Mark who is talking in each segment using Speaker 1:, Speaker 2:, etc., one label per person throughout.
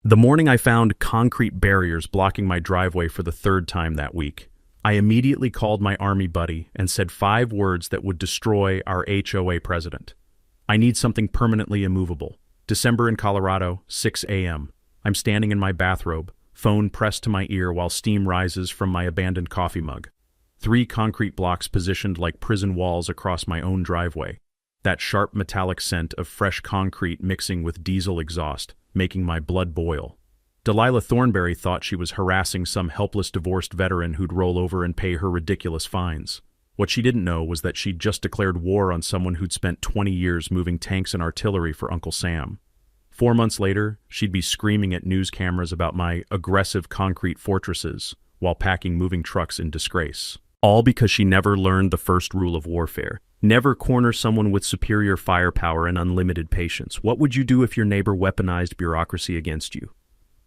Speaker 1: The morning I found concrete barriers blocking my driveway for the third time that week, I immediately called my army buddy and said 5 words that would destroy our HOA president. I need something permanently immovable. December in Colorado, 6 a.m. I'm standing in my bathrobe, phone pressed to my ear while steam rises from my abandoned coffee mug. 3 concrete blocks positioned like prison walls across my own driveway. That sharp metallic scent of fresh concrete mixing with diesel exhaust, making my blood boil. Delilah Thornberry thought she was harassing some helpless divorced veteran who'd roll over and pay her ridiculous fines. What she didn't know was that she'd just declared war on someone who'd spent 20 years moving tanks and artillery for Uncle Sam. 4 months later, she'd be screaming at news cameras about my aggressive concrete fortresses while packing moving trucks in disgrace. All because she never learned the first rule of warfare. Never corner someone with superior firepower and unlimited patience. What would you do if your neighbor weaponized bureaucracy against you?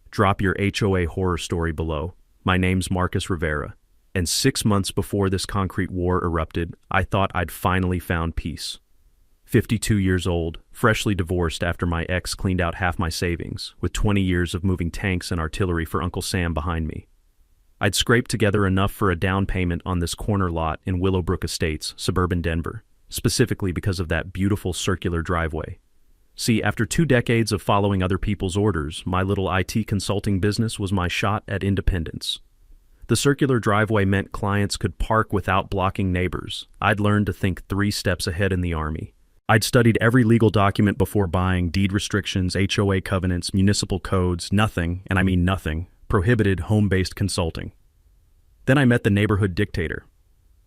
Speaker 1: Drop your HOA horror story below. My name's Marcus Rivera, and 6 months before this concrete war erupted, I thought I'd finally found peace. 52 years old, freshly divorced after my ex cleaned out half my savings, with 20 years of moving tanks and artillery for Uncle Sam behind me. I'd scraped together enough for a down payment on this corner lot in Willowbrook Estates, suburban Denver, specifically because of that beautiful circular driveway. See, after 2 decades of following other people's orders, my little IT consulting business was my shot at independence. The circular driveway meant clients could park without blocking neighbors. I'd learned to think 3 steps ahead in the Army. I'd studied every legal document before buying, deed restrictions, HOA covenants, municipal codes, nothing, and I mean nothing, prohibited home-based consulting. Then I met the neighborhood dictator.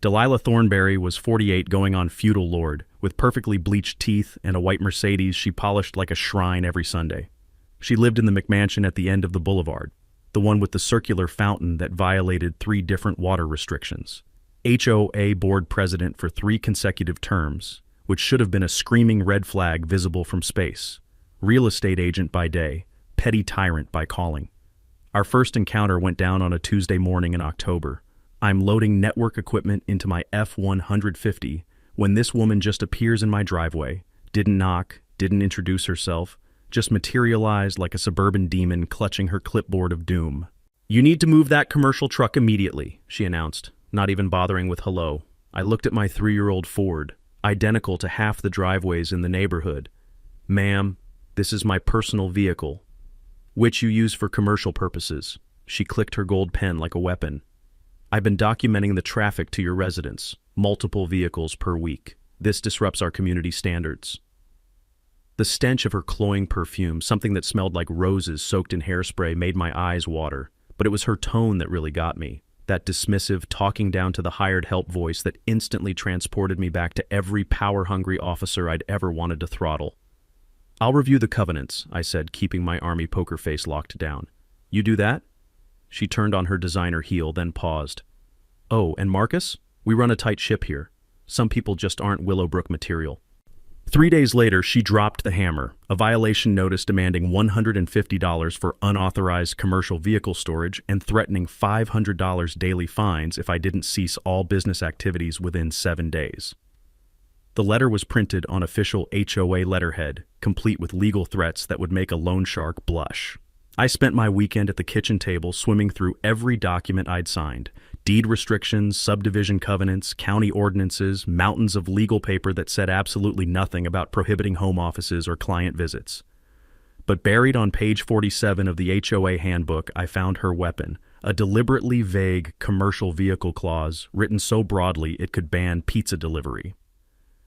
Speaker 1: Delilah Thornberry was 48 going on feudal lord, with perfectly bleached teeth and a white Mercedes she polished like a shrine every Sunday. She lived in the McMansion at the end of the boulevard, the one with the circular fountain that violated 3 different water restrictions. HOA board president for 3 consecutive terms, which should have been a screaming red flag visible from space. Real estate agent by day, petty tyrant by calling. Our first encounter went down on a Tuesday morning in October. I'm loading network equipment into my F-150 when this woman just appears in my driveway, didn't knock, didn't introduce herself, just materialized like a suburban demon clutching her clipboard of doom. "You need to move that commercial truck immediately," she announced, not even bothering with hello. I looked at my 3-year-old Ford, identical to half the driveways in the neighborhood. "Ma'am, this is my personal vehicle, which you use for commercial purposes." She clicked her gold pen like a weapon. "I've been documenting the traffic to your residence, multiple vehicles per week. This disrupts our community standards." The stench of her cloying perfume, something that smelled like roses soaked in hairspray, made my eyes water. But it was her tone that really got me. That dismissive, talking down to the hired help voice that instantly transported me back to every power-hungry officer I'd ever wanted to throttle. "I'll review the covenants," I said, keeping my army poker face locked down. "You do that?" She turned on her designer heel, then paused. "Oh, and Marcus? We run a tight ship here. Some people just aren't Willowbrook material." 3 days later, she dropped the hammer, a violation notice demanding $150 for unauthorized commercial vehicle storage and threatening $500 daily fines if I didn't cease all business activities within 7 days. The letter was printed on official HOA letterhead, complete with legal threats that would make a loan shark blush. I spent my weekend at the kitchen table swimming through every document I'd signed. Deed restrictions, subdivision covenants, county ordinances, mountains of legal paper that said absolutely nothing about prohibiting home offices or client visits. But buried on page 47 of the HOA handbook, I found her weapon, a deliberately vague commercial vehicle clause written so broadly it could ban pizza delivery.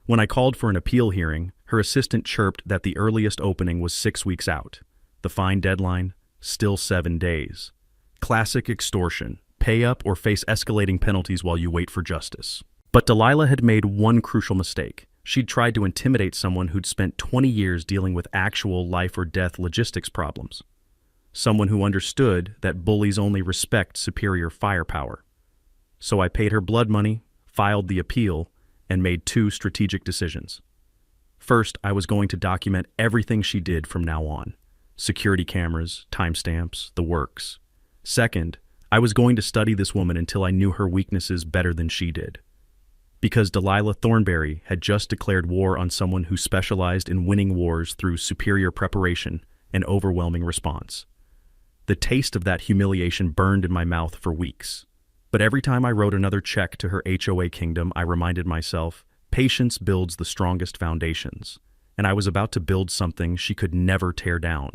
Speaker 1: When I called for an appeal hearing, her assistant chirped that the earliest opening was 6 weeks out. The fine deadline? Still 7 days. Classic extortion. Pay up or face escalating penalties while you wait for justice. But Delilah had made one crucial mistake. She'd tried to intimidate someone who'd spent 20 years dealing with actual life or death logistics problems. Someone who understood that bullies only respect superior firepower. So I paid her blood money, filed the appeal, and made 2 strategic decisions. First, I was going to document everything she did from now on. Security cameras, timestamps, the works. Second, I was going to study this woman until I knew her weaknesses better than she did. Because Delilah Thornberry had just declared war on someone who specialized in winning wars through superior preparation and overwhelming response. The taste of that humiliation burned in my mouth for weeks. But every time I wrote another check to her HOA kingdom, I reminded myself, patience builds the strongest foundations, and I was about to build something she could never tear down.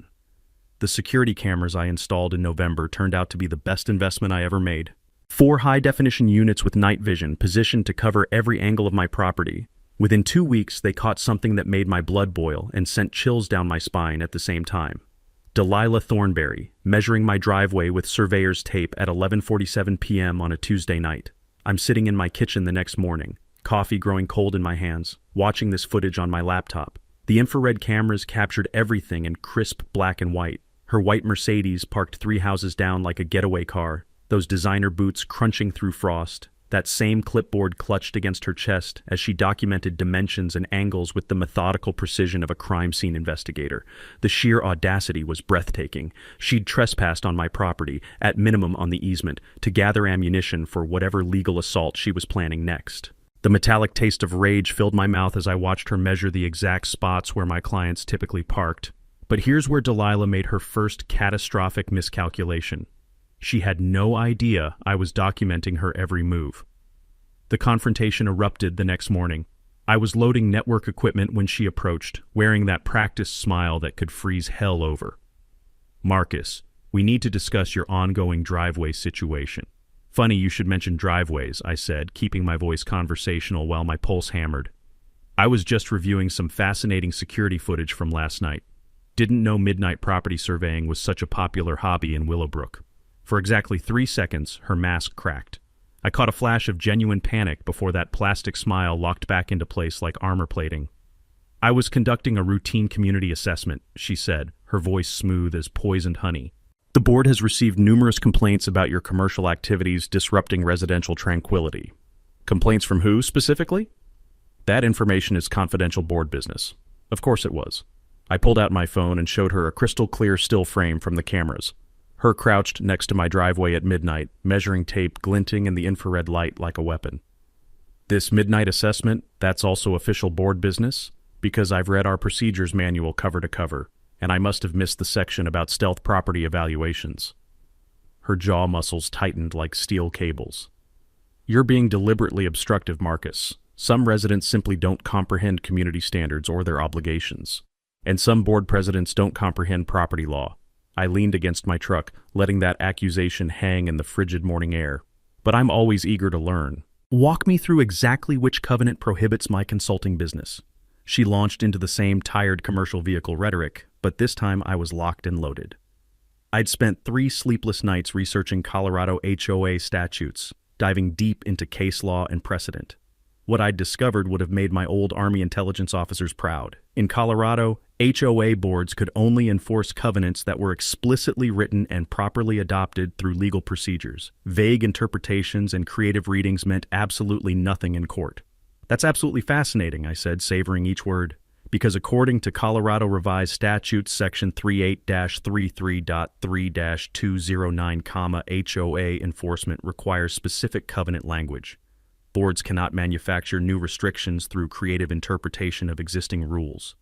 Speaker 1: The security cameras I installed in November turned out to be the best investment I ever made. 4 high-definition units with night vision positioned to cover every angle of my property. Within 2 weeks, they caught something that made my blood boil and sent chills down my spine at the same time. Delilah Thornberry, measuring my driveway with surveyor's tape at 11:47 p.m. on a Tuesday night. I'm sitting in my kitchen the next morning, coffee growing cold in my hands, watching this footage on my laptop. The infrared cameras captured everything in crisp black and white. Her white Mercedes parked 3 houses down like a getaway car, those designer boots crunching through frost, that same clipboard clutched against her chest as she documented dimensions and angles with the methodical precision of a crime scene investigator. The sheer audacity was breathtaking. She'd trespassed on my property, at minimum on the easement, to gather ammunition for whatever legal assault she was planning next. The metallic taste of rage filled my mouth as I watched her measure the exact spots where my clients typically parked. But here's where Delilah made her first catastrophic miscalculation. She had no idea I was documenting her every move. The confrontation erupted the next morning. I was loading network equipment when she approached, wearing that practiced smile that could freeze hell over. "Marcus, we need to discuss your ongoing driveway situation." "Funny you should mention driveways," I said, keeping my voice conversational while my pulse hammered. "I was just reviewing some fascinating security footage from last night. Didn't know midnight property surveying was such a popular hobby in Willowbrook." For exactly 3 seconds, her mask cracked. I caught a flash of genuine panic before that plastic smile locked back into place like armor plating. "I was conducting a routine community assessment," she said, her voice smooth as poisoned honey. "The board has received numerous complaints about your commercial activities disrupting residential tranquility." "Complaints from who, specifically?" "That information is confidential board business." Of course it was. I pulled out my phone and showed her a crystal-clear still frame from the cameras. Her crouched next to my driveway at midnight, measuring tape glinting in the infrared light like a weapon. "This midnight assessment, that's also official board business? Because I've read our procedures manual cover to cover, and I must have missed the section about stealth property evaluations." Her jaw muscles tightened like steel cables. "You're being deliberately obstructive, Marcus. Some residents simply don't comprehend community standards or their obligations. And some board presidents don't comprehend property law." I leaned against my truck, letting that accusation hang in the frigid morning air. "But I'm always eager to learn. Walk me through exactly which covenant prohibits my consulting business." She launched into the same tired commercial vehicle rhetoric, but this time I was locked and loaded. I'd spent 3 sleepless nights researching Colorado HOA statutes, diving deep into case law and precedent. What I'd discovered would have made my old Army intelligence officers proud. In Colorado, HOA boards could only enforce covenants that were explicitly written and properly adopted through legal procedures. Vague interpretations and creative readings meant absolutely nothing in court. "That's absolutely fascinating," I said, savoring each word. "Because according to Colorado Revised Statutes Section 38-33.3-209, HOA enforcement requires specific covenant language. Boards cannot manufacture new restrictions through creative interpretation of existing rules."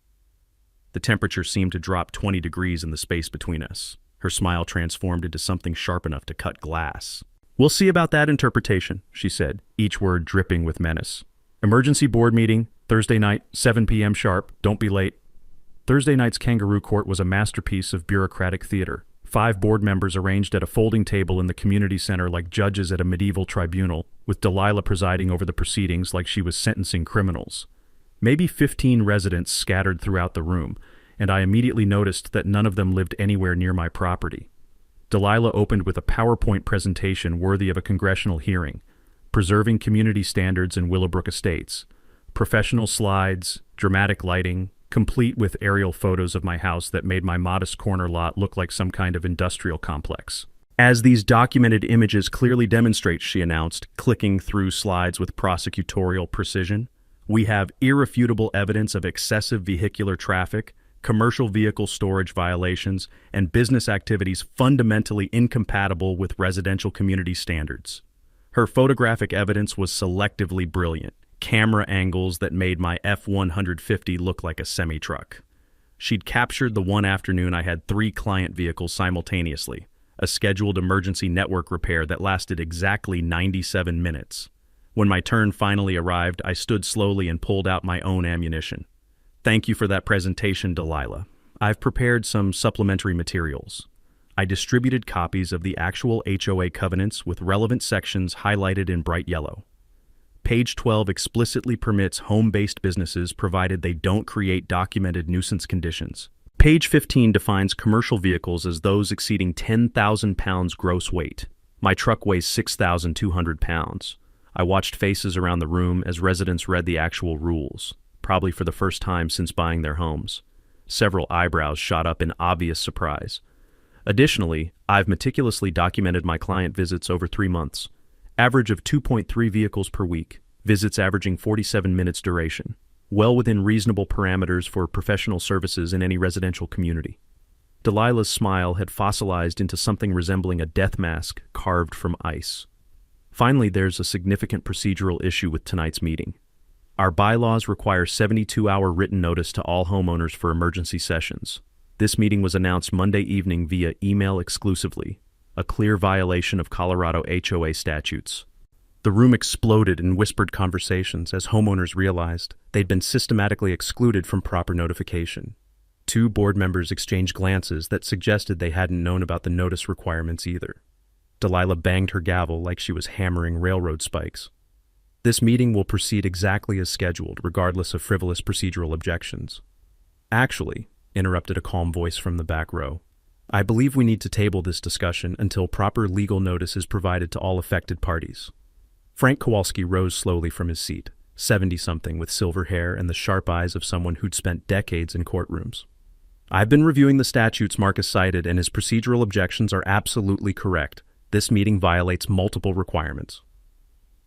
Speaker 1: The temperature seemed to drop 20 degrees in the space between us. Her smile transformed into something sharp enough to cut glass. "We'll see about that interpretation," she said, each word dripping with menace. "Emergency board meeting, Thursday night, 7 p.m. sharp. Don't be late." Thursday night's Kangaroo Court was a masterpiece of bureaucratic theater. 5 board members arranged at a folding table in the community center like judges at a medieval tribunal, with Delilah presiding over the proceedings like she was sentencing criminals. Maybe 15 residents scattered throughout the room, and I immediately noticed that none of them lived anywhere near my property. Delilah opened with a PowerPoint presentation worthy of a congressional hearing, preserving community standards in Willowbrook Estates, professional slides, dramatic lighting, complete with aerial photos of my house that made my modest corner lot look like some kind of industrial complex. "As these documented images clearly demonstrate," she announced, clicking through slides with prosecutorial precision, "we have irrefutable evidence of excessive vehicular traffic, commercial vehicle storage violations, and business activities fundamentally incompatible with residential community standards." Her photographic evidence was selectively brilliant. Camera angles that made my F-150 look like a semi-truck. She'd captured the one afternoon I had 3 client vehicles simultaneously, a scheduled emergency network repair that lasted exactly 97 minutes. When my turn finally arrived, I stood slowly and pulled out my own ammunition. Thank you for that presentation, Delilah. I've prepared some supplementary materials. I distributed copies of the actual HOA covenants with relevant sections highlighted in bright yellow. Page 12 explicitly permits home-based businesses provided they don't create documented nuisance conditions. Page 15 defines commercial vehicles as those exceeding 10,000 pounds gross weight. My truck weighs 6,200 pounds. I watched faces around the room as residents read the actual rules, probably for the first time since buying their homes. Several eyebrows shot up in obvious surprise. Additionally, I've meticulously documented my client visits over 3 months. Average of 2.3 vehicles per week, visits averaging 47 minutes duration. Well within reasonable parameters for professional services in any residential community. Delilah's smile had fossilized into something resembling a death mask carved from ice. Finally, there's a significant procedural issue with tonight's meeting. Our bylaws require 72-hour written notice to all homeowners for emergency sessions. This meeting was announced Monday evening via email exclusively, a clear violation of Colorado HOA statutes. The room exploded in whispered conversations as homeowners realized they'd been systematically excluded from proper notification. 2 board members exchanged glances that suggested they hadn't known about the notice requirements either. Delilah banged her gavel like she was hammering railroad spikes. This meeting will proceed exactly as scheduled, regardless of frivolous procedural objections. Actually, interrupted a calm voice from the back row, I believe we need to table this discussion until proper legal notice is provided to all affected parties. Frank Kowalski rose slowly from his seat, 70-something with silver hair and the sharp eyes of someone who'd spent decades in courtrooms. I've been reviewing the statutes Marcus cited, and his procedural objections are absolutely correct. This meeting violates multiple requirements.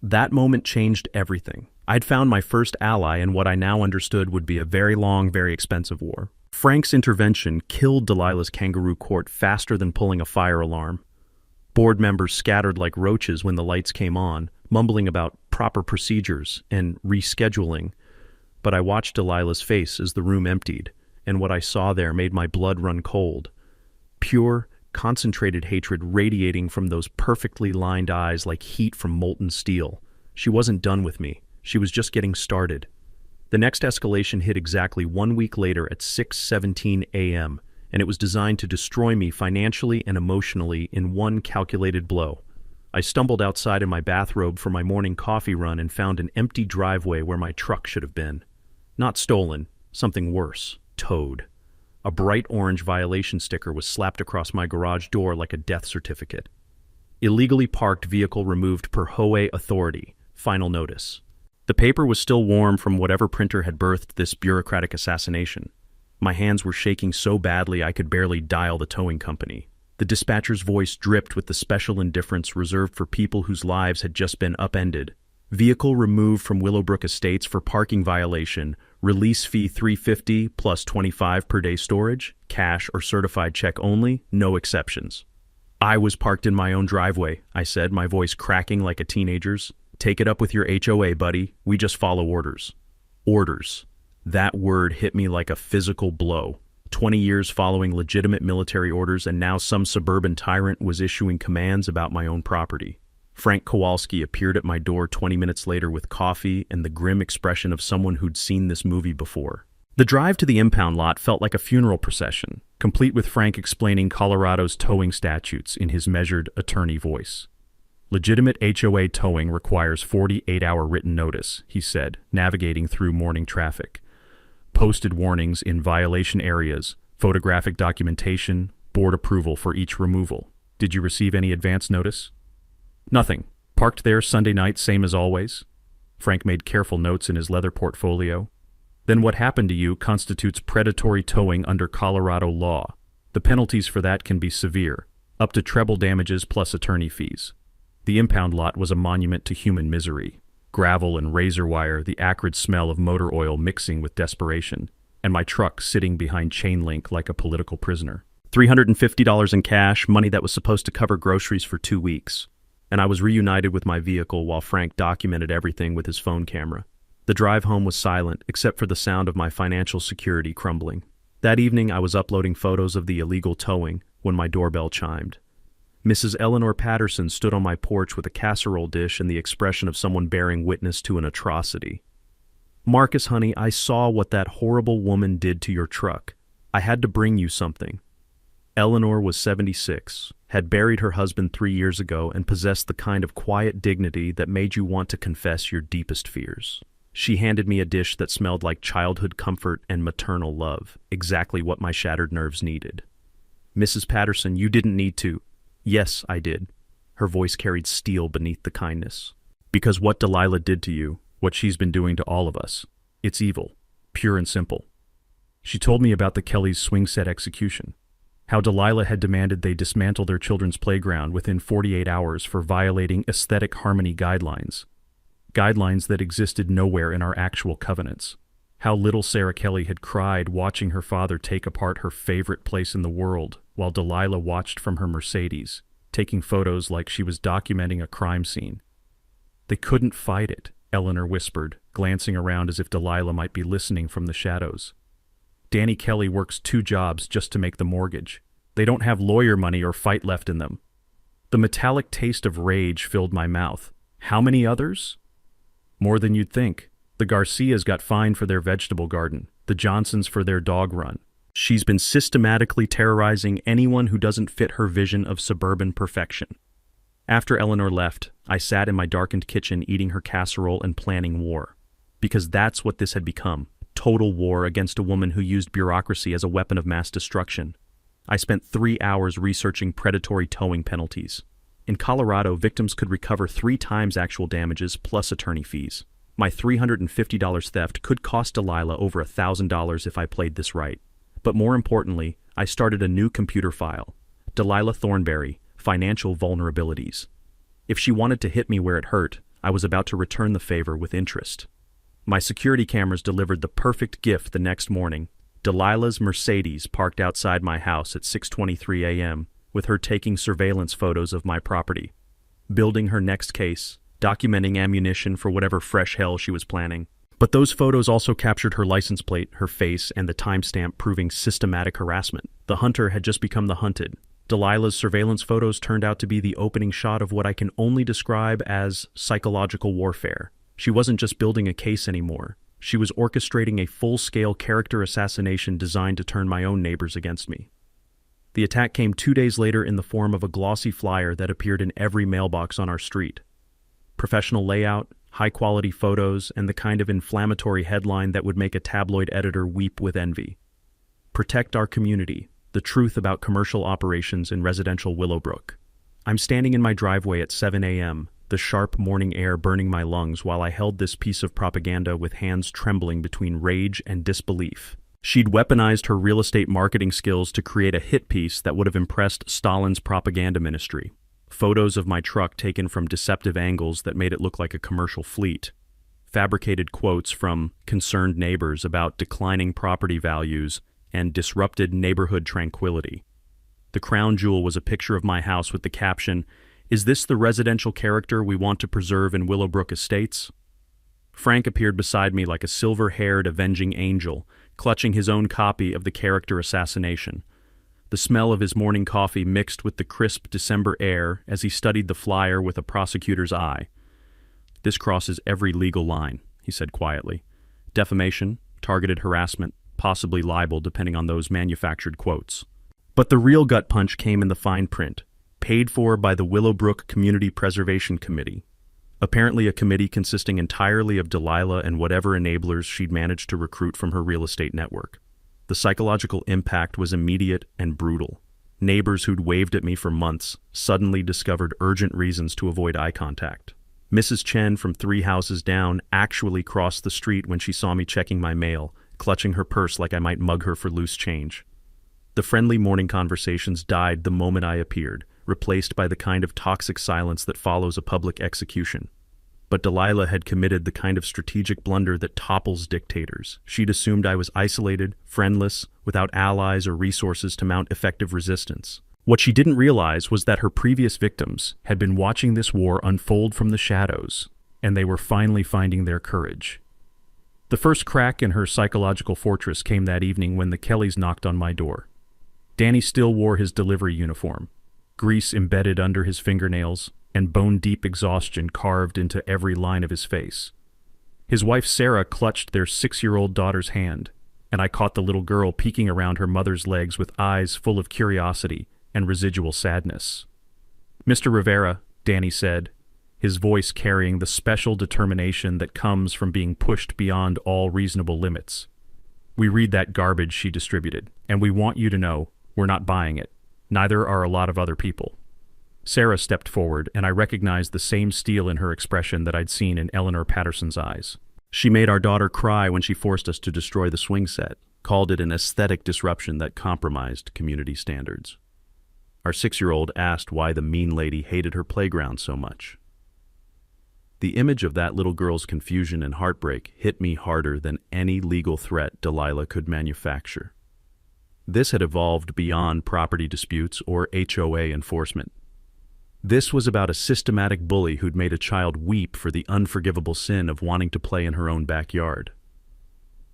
Speaker 1: That moment changed everything. I'd found my first ally in what I now understood would be a very long, very expensive war. Frank's intervention killed Delilah's kangaroo court faster than pulling a fire alarm. Board members scattered like roaches when the lights came on, mumbling about proper procedures and rescheduling. But I watched Delilah's face as the room emptied, and what I saw there made my blood run cold. Pure, concentrated hatred radiating from those perfectly lined eyes like heat from molten steel. She wasn't done with me. She was just getting started. The next escalation hit exactly 1 week later at 6:17 a.m., and it was designed to destroy me financially and emotionally in one calculated blow. I stumbled outside in my bathrobe for my morning coffee run and found an empty driveway where my truck should have been. Not stolen, something worse, towed. A bright orange violation sticker was slapped across my garage door like a death certificate. Illegally parked vehicle removed per HOA authority. Final notice. The paper was still warm from whatever printer had birthed this bureaucratic assassination. My hands were shaking so badly I could barely dial the towing company. The dispatcher's voice dripped with the special indifference reserved for people whose lives had just been upended. Vehicle removed from Willowbrook Estates for parking violation. Release fee $350 plus $25 per day storage. Cash or certified check only. No exceptions. I was parked in my own driveway, I said, my voice cracking like a teenager's. Take it up with your HOA, buddy. We just follow orders. Orders. That word hit me like a physical blow. 20 years following legitimate military orders, and now some suburban tyrant was issuing commands about my own property. Frank Kowalski appeared at my door 20 minutes later with coffee and the grim expression of someone who'd seen this movie before. The drive to the impound lot felt like a funeral procession, complete with Frank explaining Colorado's towing statutes in his measured attorney voice. Legitimate HOA towing requires 48-hour written notice, he said, navigating through morning traffic. Posted warnings in violation areas, photographic documentation, board approval for each removal. Did you receive any advance notice? Nothing. Parked there Sunday night, same as always. Frank made careful notes in his leather portfolio. Then what happened to you constitutes predatory towing under Colorado law. The penalties for that can be severe, up to treble damages plus attorney fees. The impound lot was a monument to human misery. Gravel and razor wire, the acrid smell of motor oil mixing with desperation, and my truck sitting behind chain link like a political prisoner. $350 in cash, money that was supposed to cover groceries for 2 weeks. And I was reunited with my vehicle while Frank documented everything with his phone camera. The drive home was silent, except for the sound of my financial security crumbling. That evening, I was uploading photos of the illegal towing when my doorbell chimed. Mrs. Eleanor Patterson stood on my porch with a casserole dish and the expression of someone bearing witness to an atrocity. "Marcus, honey, I saw what that horrible woman did to your truck. I had to bring you something." Eleanor was 76, had buried her husband 3 years ago, and possessed the kind of quiet dignity that made you want to confess your deepest fears. She handed me a dish that smelled like childhood comfort and maternal love, exactly what my shattered nerves needed. "Mrs. Patterson, you didn't need to." "Yes, I did." Her voice carried steel beneath the kindness. "Because what Delilah did to you, what she's been doing to all of us, it's evil, pure and simple." She told me about the Kellys' swing set execution, how Delilah had demanded they dismantle their children's playground within 48 hours for violating aesthetic harmony guidelines that existed nowhere in our actual covenants. How little Sarah Kelly had cried watching her father take apart her favorite place in the world while Delilah watched from her Mercedes, taking photos like she was documenting a crime scene. "They couldn't fight it," Eleanor whispered, glancing around as if Delilah might be listening from the shadows. "Danny Kelly works 2 jobs just to make the mortgage. They don't have lawyer money or fight left in them." The metallic taste of rage filled my mouth. How many others? More than you'd think. The Garcias got fined for their vegetable garden, the Johnsons for their dog run. She's been systematically terrorizing anyone who doesn't fit her vision of suburban perfection. After Eleanor left, I sat in my darkened kitchen eating her casserole and planning war. Because that's what this had become. Total war against a woman who used bureaucracy as a weapon of mass destruction. I spent 3 hours researching predatory towing penalties. In Colorado, victims could recover 3 times actual damages plus attorney fees. My $350 theft could cost Delilah over $1,000 if I played this right. But more importantly, I started a new computer file. Delilah Thornberry, Financial Vulnerabilities. If she wanted to hit me where it hurt, I was about to return the favor with interest. My security cameras delivered the perfect gift the next morning. Delilah's Mercedes parked outside my house at 6:23 a.m., with her taking surveillance photos of my property, building her next case, documenting ammunition for whatever fresh hell she was planning. But those photos also captured her license plate, her face, and the timestamp proving systematic harassment. The hunter had just become the hunted. Delilah's surveillance photos turned out to be the opening shot of what I can only describe as psychological warfare. She wasn't just building a case anymore. She was orchestrating a full-scale character assassination designed to turn my own neighbors against me. The attack came 2 days later in the form of a glossy flyer that appeared in every mailbox on our street. Professional layout, high-quality photos, and the kind of inflammatory headline that would make a tabloid editor weep with envy. "Protect our community. The truth about commercial operations in residential Willowbrook." I'm standing in my driveway at 7 a.m., the sharp morning air burning my lungs while I held this piece of propaganda with hands trembling between rage and disbelief. She'd weaponized her real estate marketing skills to create a hit piece that would have impressed Stalin's propaganda ministry. Photos of my truck taken from deceptive angles that made it look like a commercial fleet. Fabricated quotes from concerned neighbors about declining property values and disrupted neighborhood tranquility. The crown jewel was a picture of my house with the caption, "Is this the residential character we want to preserve in Willowbrook Estates?" Frank appeared beside me like a silver-haired avenging angel, clutching his own copy of the character assassination. The smell of his morning coffee mixed with the crisp December air as he studied the flyer with a prosecutor's eye. "This crosses every legal line," he said quietly. "Defamation, targeted harassment, possibly libel depending on those manufactured quotes." But the real gut punch came in the fine print, paid for by the Willowbrook Community Preservation Committee. Apparently a committee consisting entirely of Delilah and whatever enablers she'd managed to recruit from her real estate network. The psychological impact was immediate and brutal. Neighbors who'd waved at me for months suddenly discovered urgent reasons to avoid eye contact. Mrs. Chen from 3 houses down actually crossed the street when she saw me checking my mail, clutching her purse like I might mug her for loose change. The friendly morning conversations died the moment I appeared, replaced by the kind of toxic silence that follows a public execution. But Delilah had committed the kind of strategic blunder that topples dictators. She'd assumed I was isolated, friendless, without allies or resources to mount effective resistance. What she didn't realize was that her previous victims had been watching this war unfold from the shadows, and they were finally finding their courage. The first crack in her psychological fortress came that evening when the Kellys knocked on my door. Danny still wore his delivery uniform. grease embedded under his fingernails, and bone-deep exhaustion carved into every line of his face. His wife Sarah clutched their 6-year-old daughter's hand, and I caught the little girl peeking around her mother's legs with eyes full of curiosity and residual sadness. "Mr. Rivera," Danny said, his voice carrying the special determination that comes from being pushed beyond all reasonable limits. "We read that garbage she distributed, and we want you to know we're not buying it. Neither are a lot of other people." Sarah stepped forward, and I recognized the same steel in her expression that I'd seen in Eleanor Patterson's eyes. "She made our daughter cry when she forced us to destroy the swing set, called it an aesthetic disruption that compromised community standards. Our 6-year-old asked why the mean lady hated her playground so much." The image of that little girl's confusion and heartbreak hit me harder than any legal threat Delilah could manufacture. This had evolved beyond property disputes or HOA enforcement. This was about a systematic bully who'd made a child weep for the unforgivable sin of wanting to play in her own backyard.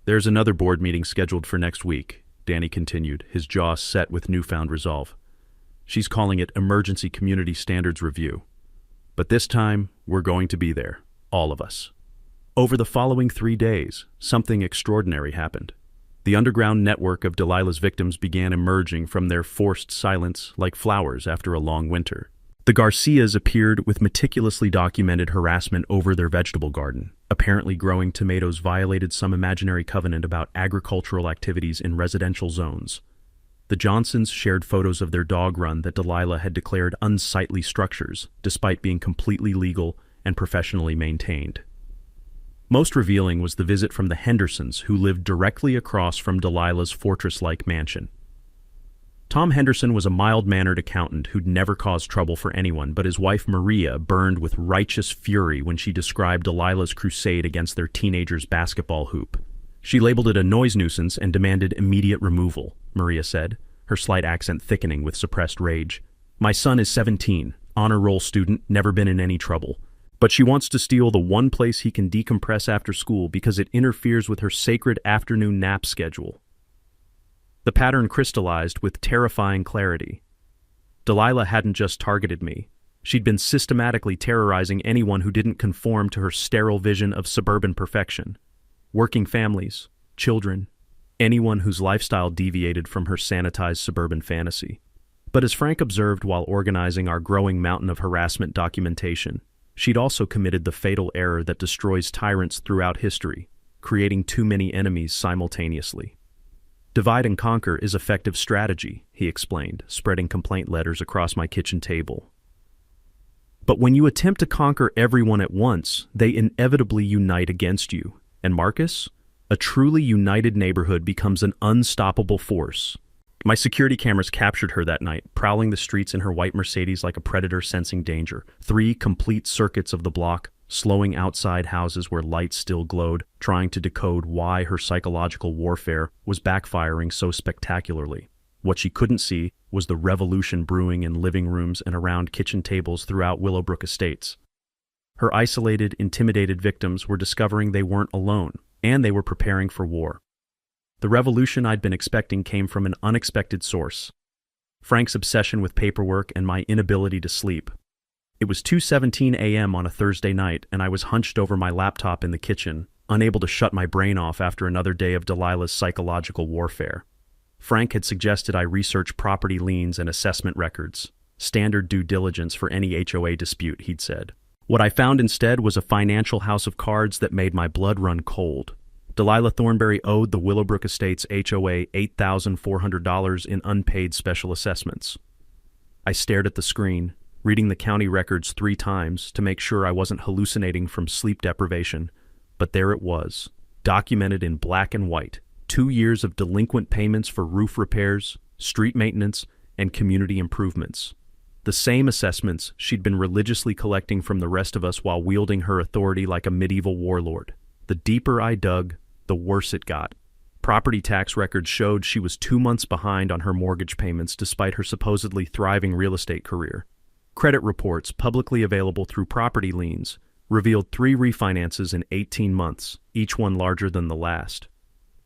Speaker 1: "There's another board meeting scheduled for next week," Danny continued, his jaw set with newfound resolve. "She's calling it Emergency Community Standards Review. But this time, we're going to be there, all of us." Over the following 3 days, something extraordinary happened. The underground network of Delilah's victims began emerging from their forced silence like flowers after a long winter. The Garcias appeared with meticulously documented harassment over their vegetable garden. Apparently growing tomatoes violated some imaginary covenant about agricultural activities in residential zones. The Johnsons shared photos of their dog run that Delilah had declared unsightly structures, despite being completely legal and professionally maintained. Most revealing was the visit from the Hendersons, who lived directly across from Delilah's fortress-like mansion. Tom Henderson was a mild-mannered accountant who'd never caused trouble for anyone, but his wife Maria burned with righteous fury when she described Delilah's crusade against their teenager's basketball hoop. She labeled it a noise nuisance and demanded immediate removal, Maria said, her slight accent thickening with suppressed rage. "My son is 17, honor roll student, never been in any trouble. But she wants to steal the one place he can decompress after school because it interferes with her sacred afternoon nap schedule." The pattern crystallized with terrifying clarity. Delilah hadn't just targeted me. She'd been systematically terrorizing anyone who didn't conform to her sterile vision of suburban perfection. Working families, children, anyone whose lifestyle deviated from her sanitized suburban fantasy. But as Frank observed while organizing our growing mountain of harassment documentation, she'd also committed the fatal error that destroys tyrants throughout history, creating too many enemies simultaneously. "Divide and conquer is effective strategy," he explained, spreading complaint letters across my kitchen table. "But when you attempt to conquer everyone at once, they inevitably unite against you. And Marcus, a truly united neighborhood becomes an unstoppable force." My security cameras captured her that night, prowling the streets in her white Mercedes like a predator sensing danger. 3 complete circuits of the block, slowing outside houses where lights still glowed, trying to decode why her psychological warfare was backfiring so spectacularly. What she couldn't see was the revolution brewing in living rooms and around kitchen tables throughout Willowbrook Estates. Her isolated, intimidated victims were discovering they weren't alone, and they were preparing for war. The revolution I'd been expecting came from an unexpected source: Frank's obsession with paperwork and my inability to sleep. It was 2:17 a.m. on a Thursday night, and I was hunched over my laptop in the kitchen, unable to shut my brain off after another day of Delilah's psychological warfare. Frank had suggested I research property liens and assessment records, standard due diligence for any HOA dispute, he'd said. What I found instead was a financial house of cards that made my blood run cold. Delilah Thornberry owed the Willowbrook Estates HOA $8,400 in unpaid special assessments. I stared at the screen, reading the county records 3 times to make sure I wasn't hallucinating from sleep deprivation, but there it was, documented in black and white: 2 years of delinquent payments for roof repairs, street maintenance, and community improvements. The same assessments she'd been religiously collecting from the rest of us while wielding her authority like a medieval warlord. The deeper I dug, the worse it got. Property tax records showed she was 2 months behind on her mortgage payments despite her supposedly thriving real estate career. Credit reports, publicly available through property liens, revealed 3 refinances in 18 months, each one larger than the last.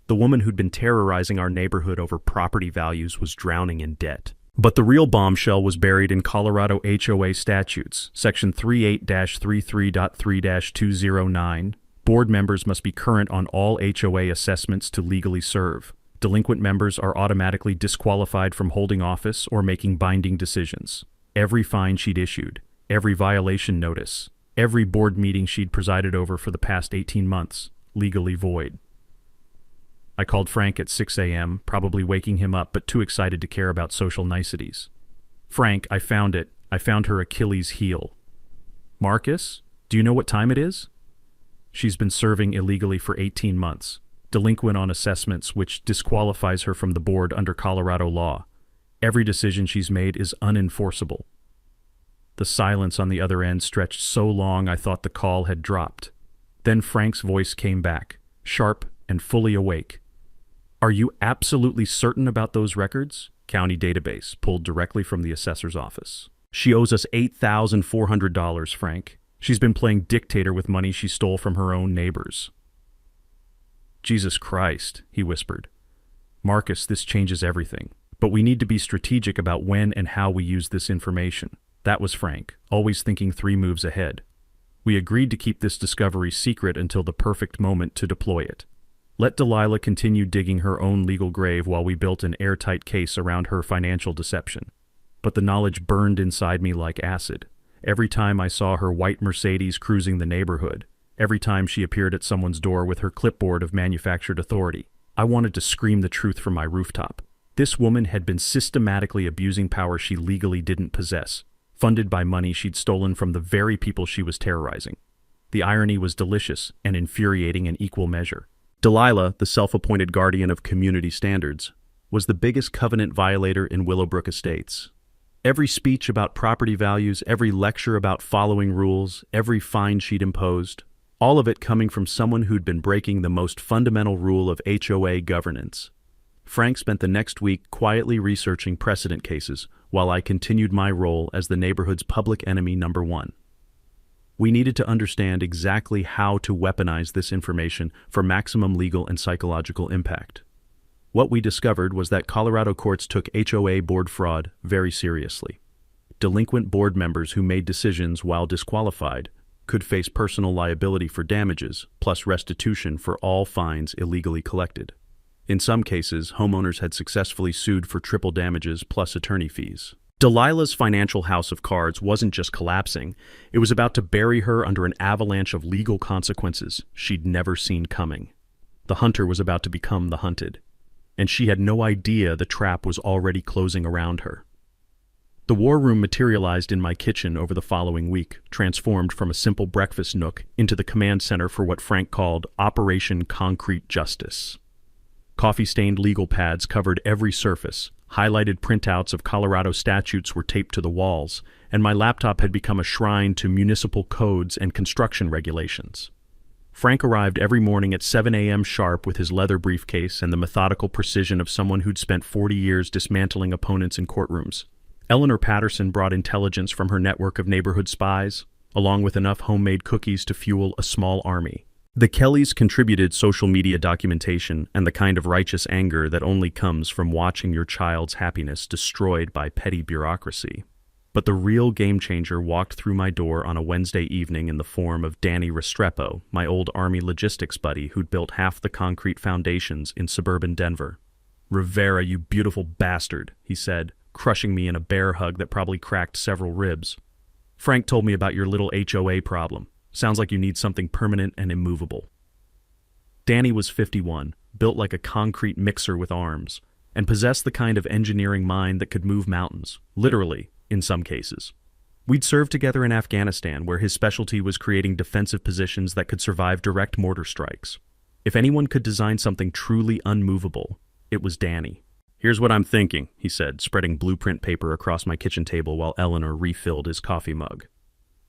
Speaker 1: The woman who'd been terrorizing our neighborhood over property values was drowning in debt. But the real bombshell was buried in Colorado HOA statutes, Section 38-33.3-209. Board members must be current on all HOA assessments to legally serve. Delinquent members are automatically disqualified from holding office or making binding decisions. Every fine she'd issued, every violation notice, every board meeting she'd presided over for the past 18 months, legally void. I called Frank at 6 a.m., probably waking him up, but too excited to care about social niceties. "Frank, I found it. I found her Achilles heel." "Marcus, do you know what time it is?" "She's been serving illegally for 18 months, delinquent on assessments, which disqualifies her from the board under Colorado law. Every decision she's made is unenforceable." The silence on the other end stretched so long I thought the call had dropped. Then Frank's voice came back, sharp and fully awake. "Are you absolutely certain about those records?" County database, pulled directly from the assessor's office. "She owes us $8,400, Frank. She's been playing dictator with money she stole from her own neighbors." "Jesus Christ," he whispered. "Marcus, this changes everything. But we need to be strategic about when and how we use this information." That was Frank, always thinking 3 moves ahead. We agreed to keep this discovery secret until the perfect moment to deploy it. Let Delilah continue digging her own legal grave while we built an airtight case around her financial deception. But the knowledge burned inside me like acid. Every time I saw her white Mercedes cruising the neighborhood, every time she appeared at someone's door with her clipboard of manufactured authority, I wanted to scream the truth from my rooftop. This woman had been systematically abusing power she legally didn't possess, funded by money she'd stolen from the very people she was terrorizing. The irony was delicious and infuriating in equal measure. Delilah, the self-appointed guardian of community standards, was the biggest covenant violator in Willowbrook Estates. Every speech about property values, every lecture about following rules, every fine she'd imposed, all of it coming from someone who'd been breaking the most fundamental rule of HOA governance. Frank spent the next week quietly researching precedent cases while I continued my role as the neighborhood's public enemy number 1. We needed to understand exactly how to weaponize this information for maximum legal and psychological impact. What we discovered was that Colorado courts took HOA board fraud very seriously. Delinquent board members who made decisions while disqualified could face personal liability for damages, plus restitution for all fines illegally collected. In some cases, homeowners had successfully sued for triple damages plus attorney fees. Delilah's financial house of cards wasn't just collapsing, it was about to bury her under an avalanche of legal consequences she'd never seen coming. The hunter was about to become the hunted, and she had no idea the trap was already closing around her. The war room materialized in my kitchen over the following week, transformed from a simple breakfast nook into the command center for what Frank called Operation Concrete Justice. Coffee-stained legal pads covered every surface, highlighted printouts of Colorado statutes were taped to the walls, and my laptop had become a shrine to municipal codes and construction regulations. Frank arrived every morning at 7 a.m. sharp with his leather briefcase and the methodical precision of someone who'd spent 40 years dismantling opponents in courtrooms. Eleanor Patterson brought intelligence from her network of neighborhood spies, along with enough homemade cookies to fuel a small army. The Kellys contributed social media documentation and the kind of righteous anger that only comes from watching your child's happiness destroyed by petty bureaucracy. But the real game-changer walked through my door on a Wednesday evening in the form of Danny Restrepo, my old Army logistics buddy who'd built half the concrete foundations in suburban Denver. "Rivera, you beautiful bastard," he said, crushing me in a bear hug that probably cracked several ribs. "Frank told me about your little HOA problem. Sounds like you need something permanent and immovable." Danny was 51, built like a concrete mixer with arms, and possessed the kind of engineering mind that could move mountains, literally, in some cases. We'd served together in Afghanistan, where his specialty was creating defensive positions that could survive direct mortar strikes. If anyone could design something truly unmovable, it was Danny. "Here's what I'm thinking," he said, spreading blueprint paper across my kitchen table while Eleanor refilled his coffee mug.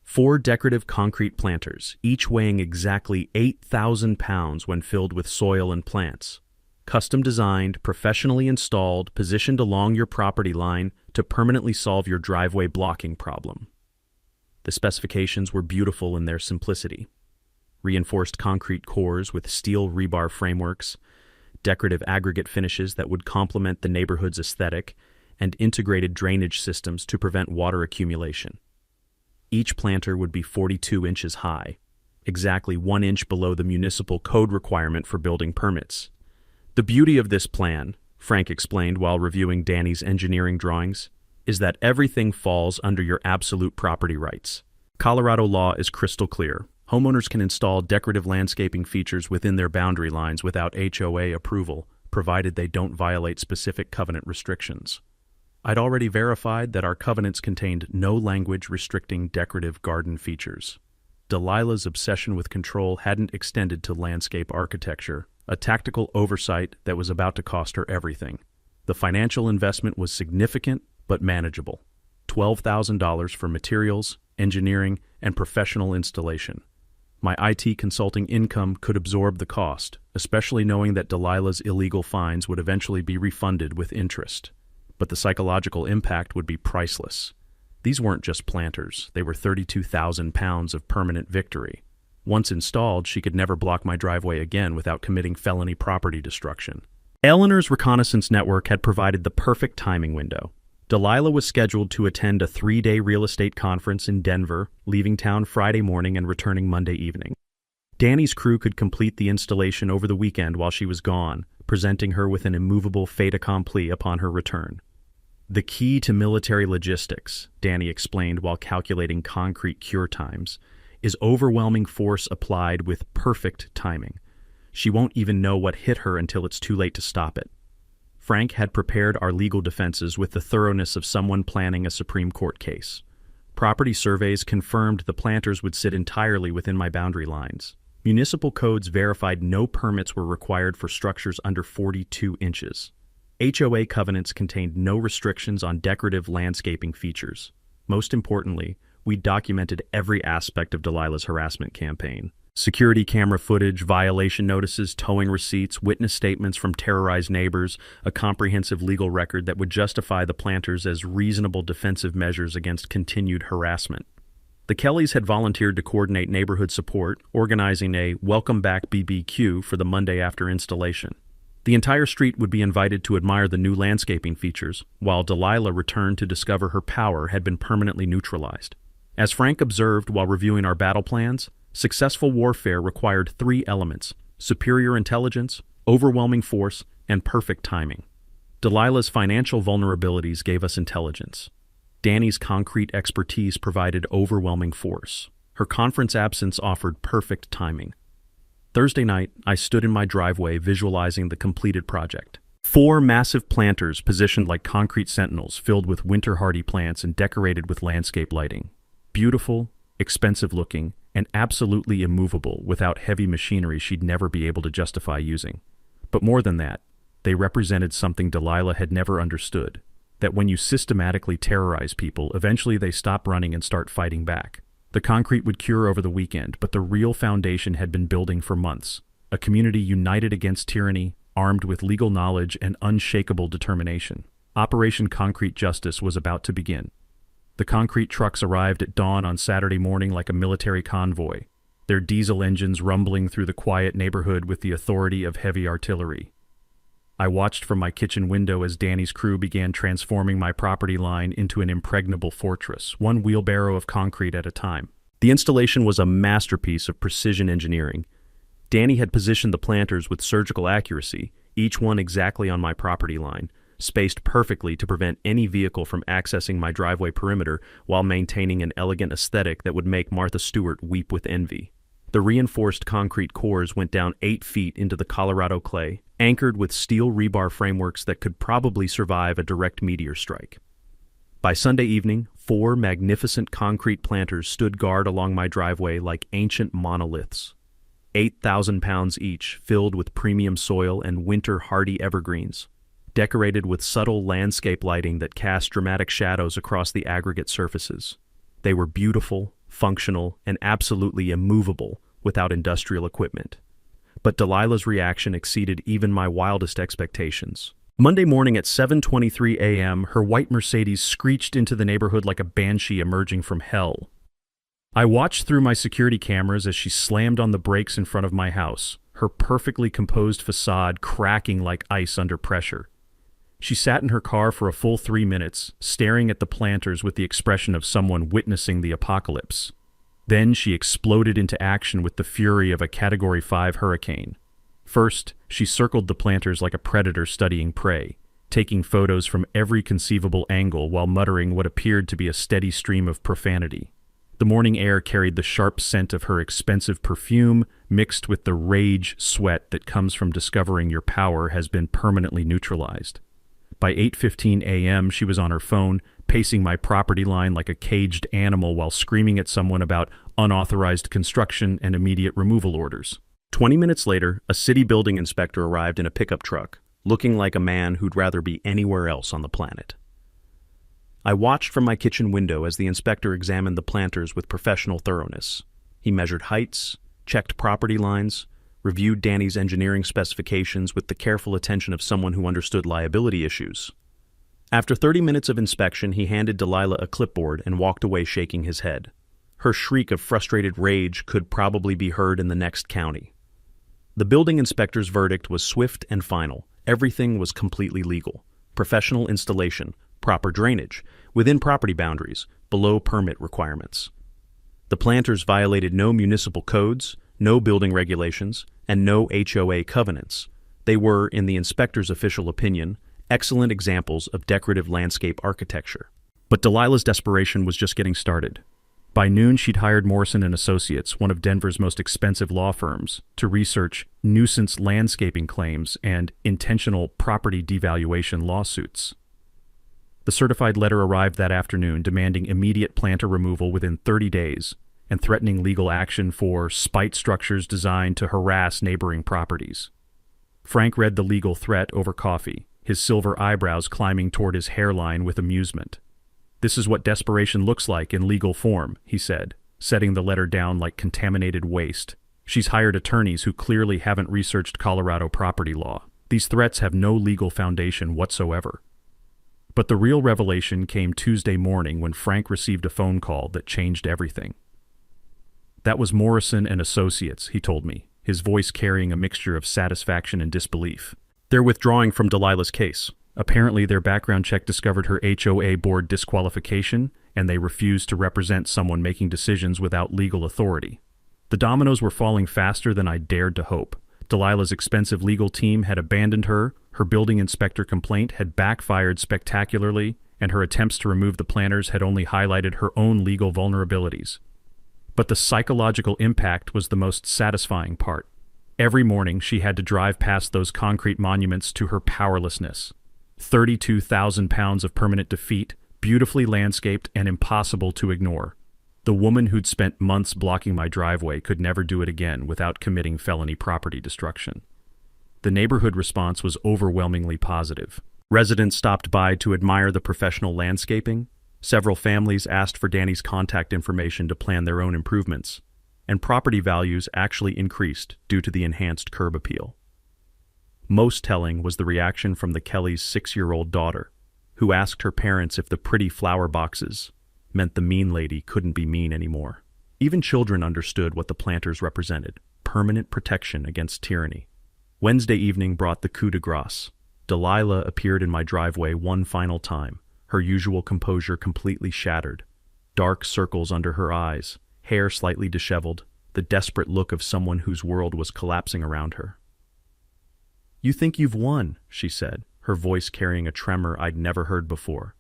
Speaker 1: 4 decorative concrete planters, each weighing exactly 8,000 pounds when filled with soil and plants. Custom designed, professionally installed, positioned along your property line to permanently solve your driveway blocking problem. The specifications were beautiful in their simplicity. Reinforced concrete cores with steel rebar frameworks, decorative aggregate finishes that would complement the neighborhood's aesthetic, and integrated drainage systems to prevent water accumulation. Each planter would be 42 inches high, exactly 1 inch below the municipal code requirement for building permits. The beauty of this plan, Frank explained while reviewing Danny's engineering drawings, is that everything falls under your absolute property rights. Colorado law is crystal clear. Homeowners can install decorative landscaping features within their boundary lines without HOA approval, provided they don't violate specific covenant restrictions. I'd already verified that our covenants contained no language restricting decorative garden features. Delilah's obsession with control hadn't extended to landscape architecture, a tactical oversight that was about to cost her everything. The financial investment was significant but manageable. $12,000 for materials, engineering, and professional installation. My IT consulting income could absorb the cost, especially knowing that Delilah's illegal fines would eventually be refunded with interest. But the psychological impact would be priceless. These weren't just planters, they were 32,000 pounds of permanent victory. Once installed, she could never block my driveway again without committing felony property destruction. Eleanor's reconnaissance network had provided the perfect timing window. Delilah was scheduled to attend a 3-day real estate conference in Denver, leaving town Friday morning and returning Monday evening. Danny's crew could complete the installation over the weekend while she was gone, presenting her with an immovable fait accompli upon her return. The key to military logistics, Danny explained while calculating concrete cure times, is overwhelming force applied with perfect timing. She won't even know what hit her until it's too late to stop it. Frank had prepared our legal defenses with the thoroughness of someone planning a Supreme Court case. Property surveys confirmed the planters would sit entirely within my boundary lines. Municipal codes verified no permits were required for structures under 42 inches. HOA covenants contained no restrictions on decorative landscaping features. Most importantly, we documented every aspect of Delilah's harassment campaign. Security camera footage, violation notices, towing receipts, witness statements from terrorized neighbors, a comprehensive legal record that would justify the planters as reasonable defensive measures against continued harassment. The Kellys had volunteered to coordinate neighborhood support, organizing a Welcome Back BBQ for the Monday after installation. The entire street would be invited to admire the new landscaping features, while Delilah returned to discover her power had been permanently neutralized. As Frank observed while reviewing our battle plans, successful warfare required 3 elements: superior intelligence, overwhelming force, and perfect timing. Delilah's financial vulnerabilities gave us intelligence. Danny's concrete expertise provided overwhelming force. Her conference absence offered perfect timing. Thursday night, I stood in my driveway visualizing the completed project. 4 massive planters positioned like concrete sentinels filled with winter-hardy plants and decorated with landscape lighting. Beautiful, expensive-looking, and absolutely immovable without heavy machinery she'd never be able to justify using. But more than that, they represented something Delilah had never understood, that when you systematically terrorize people, eventually they stop running and start fighting back. The concrete would cure over the weekend, but the real foundation had been building for months. A community united against tyranny, armed with legal knowledge and unshakable determination. Operation Concrete Justice was about to begin. The concrete trucks arrived at dawn on Saturday morning like a military convoy, their diesel engines rumbling through the quiet neighborhood with the authority of heavy artillery. I watched from my kitchen window as Danny's crew began transforming my property line into an impregnable fortress, one wheelbarrow of concrete at a time. The installation was a masterpiece of precision engineering. Danny had positioned the planters with surgical accuracy, each one exactly on my property line, spaced perfectly to prevent any vehicle from accessing my driveway perimeter while maintaining an elegant aesthetic that would make Martha Stewart weep with envy. The reinforced concrete cores went down 8 feet into the Colorado clay, anchored with steel rebar frameworks that could probably survive a direct meteor strike. By Sunday evening, 4 magnificent concrete planters stood guard along my driveway like ancient monoliths. 8,000 pounds each, filled with premium soil and winter-hardy evergreens, decorated with subtle landscape lighting that cast dramatic shadows across the aggregate surfaces. They were beautiful, functional, and absolutely immovable without industrial equipment. But Delilah's reaction exceeded even my wildest expectations. Monday morning at 7:23 a.m., her white Mercedes screeched into the neighborhood like a banshee emerging from hell. I watched through my security cameras as she slammed on the brakes in front of my house, her perfectly composed facade cracking like ice under pressure. She sat in her car for a full 3 minutes, staring at the planters with the expression of someone witnessing the apocalypse. Then she exploded into action with the fury of a Category 5 hurricane. First, she circled the planters like a predator studying prey, taking photos from every conceivable angle while muttering what appeared to be a steady stream of profanity. The morning air carried the sharp scent of her expensive perfume, mixed with the rage sweat that comes from discovering your power has been permanently neutralized. By 8:15 a.m., she was on her phone, pacing my property line like a caged animal while screaming at someone about unauthorized construction and immediate removal orders. 20 minutes later, a city building inspector arrived in a pickup truck, looking like a man who'd rather be anywhere else on the planet. I watched from my kitchen window as the inspector examined the planters with professional thoroughness. He measured heights, checked property lines, reviewed Danny's engineering specifications with the careful attention of someone who understood liability issues. After 30 minutes of inspection, he handed Delilah a clipboard and walked away shaking his head. Her shriek of frustrated rage could probably be heard in the next county. The building inspector's verdict was swift and final. Everything was completely legal. Professional installation, proper drainage, within property boundaries, below permit requirements. The planters violated no municipal codes, no building regulations, and no HOA covenants. They were, in the inspector's official opinion, excellent examples of decorative landscape architecture. But Delilah's desperation was just getting started. By noon, she'd hired Morrison & Associates, one of Denver's most expensive law firms, to research nuisance landscaping claims and intentional property devaluation lawsuits. The certified letter arrived that afternoon demanding immediate planter removal within 30 days and threatening legal action for spite structures designed to harass neighboring properties. Frank read the legal threat over coffee, his silver eyebrows climbing toward his hairline with amusement. "This is what desperation looks like in legal form," he said, setting the letter down like contaminated waste. "She's hired attorneys who clearly haven't researched Colorado property law. These threats have no legal foundation whatsoever." But the real revelation came Tuesday morning when Frank received a phone call that changed everything. "That was Morrison & Associates," he told me, his voice carrying a mixture of satisfaction and disbelief. "They're withdrawing from Delilah's case. Apparently their background check discovered her HOA board disqualification, and they refused to represent someone making decisions without legal authority." The dominoes were falling faster than I dared to hope. Delilah's expensive legal team had abandoned her, her building inspector complaint had backfired spectacularly, and her attempts to remove the planters had only highlighted her own legal vulnerabilities. But the psychological impact was the most satisfying part. Every morning she had to drive past those concrete monuments to her powerlessness. 32,000 pounds of permanent defeat, beautifully landscaped and impossible to ignore. The woman who'd spent months blocking my driveway could never do it again without committing felony property destruction. The neighborhood response was overwhelmingly positive. Residents stopped by to admire the professional landscaping. Several families asked for Danny's contact information to plan their own improvements, and property values actually increased due to the enhanced curb appeal. Most telling was the reaction from the Kellys' 6-year-old daughter, who asked her parents if the pretty flower boxes meant the mean lady couldn't be mean anymore. Even children understood what the planters represented: permanent protection against tyranny. Wednesday evening brought the coup de grace. Delilah appeared in my driveway one final time, her usual composure completely shattered. Dark circles under her eyes, hair slightly disheveled, the desperate look of someone whose world was collapsing around her. "You think you've won," she said, her voice carrying a tremor I'd never heard before.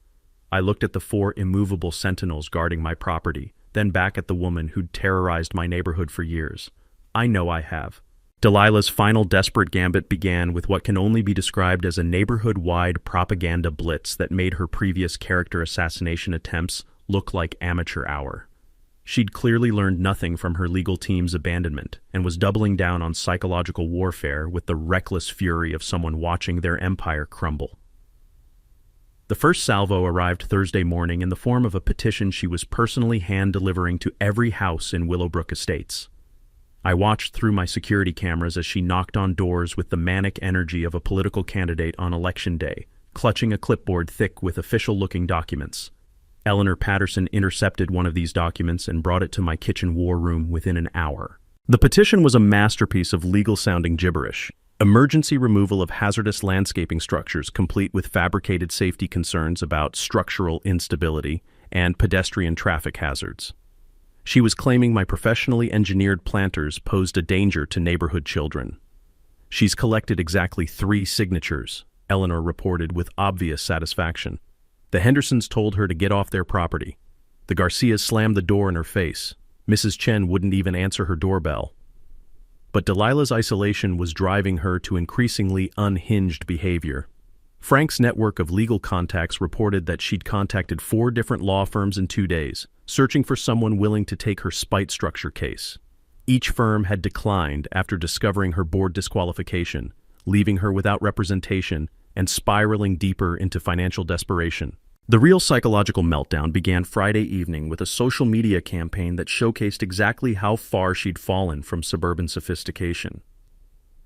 Speaker 1: I looked at the 4 immovable sentinels guarding my property, then back at the woman who'd terrorized my neighborhood for years. "I know I have." Delilah's final desperate gambit began with what can only be described as a neighborhood-wide propaganda blitz that made her previous character assassination attempts look like amateur hour. She'd clearly learned nothing from her legal team's abandonment and was doubling down on psychological warfare with the reckless fury of someone watching their empire crumble. The first salvo arrived Thursday morning in the form of a petition she was personally hand-delivering to every house in Willowbrook Estates. I watched through my security cameras as she knocked on doors with the manic energy of a political candidate on election day, clutching a clipboard thick with official-looking documents. Eleanor Patterson intercepted one of these documents and brought it to my kitchen war room within an hour. The petition was a masterpiece of legal-sounding gibberish. Emergency removal of hazardous landscaping structures complete with fabricated safety concerns about structural instability and pedestrian traffic hazards. She was claiming my professionally engineered planters posed a danger to neighborhood children. She's collected exactly 3 signatures, Eleanor reported with obvious satisfaction. The Hendersons told her to get off their property. The Garcias slammed the door in her face. Mrs. Chen wouldn't even answer her doorbell. But Delilah's isolation was driving her to increasingly unhinged behavior. Frank's network of legal contacts reported that she'd contacted 4 different law firms in 2 days, searching for someone willing to take her spite structure case. Each firm had declined after discovering her board disqualification, leaving her without representation and spiraling deeper into financial desperation. The real psychological meltdown began Friday evening with a social media campaign that showcased exactly how far she'd fallen from suburban sophistication.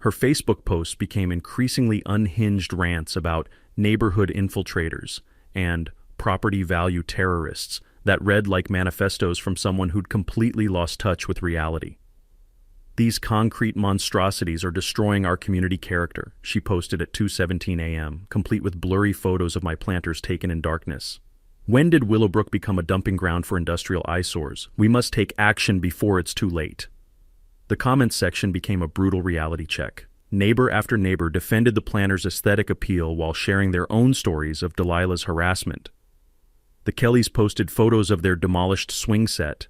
Speaker 1: Her Facebook posts became increasingly unhinged rants about neighborhood infiltrators and property value terrorists that read like manifestos from someone who'd completely lost touch with reality. "These concrete monstrosities are destroying our community character," she posted at 2:17 a.m., complete with blurry photos of my planters taken in darkness. "When did Willowbrook become a dumping ground for industrial eyesores? We must take action before it's too late." The comments section became a brutal reality check. Neighbor after neighbor defended the planters' aesthetic appeal while sharing their own stories of Delilah's harassment. The Kellys posted photos of their demolished swing set.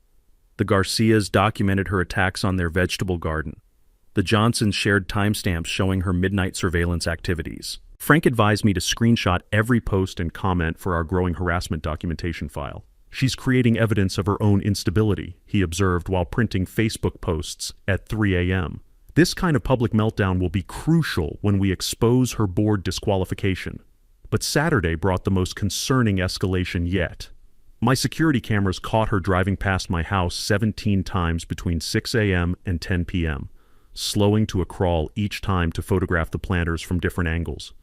Speaker 1: The Garcias documented her attacks on their vegetable garden. The Johnsons shared timestamps showing her midnight surveillance activities. Frank advised me to screenshot every post and comment for our growing harassment documentation file. "She's creating evidence of her own instability," he observed while printing Facebook posts at 3 a.m. "This kind of public meltdown will be crucial when we expose her board disqualification." But Saturday brought the most concerning escalation yet. My security cameras caught her driving past my house 17 times between 6 a.m. and 10 p.m., slowing to a crawl each time to photograph the planters from different angles.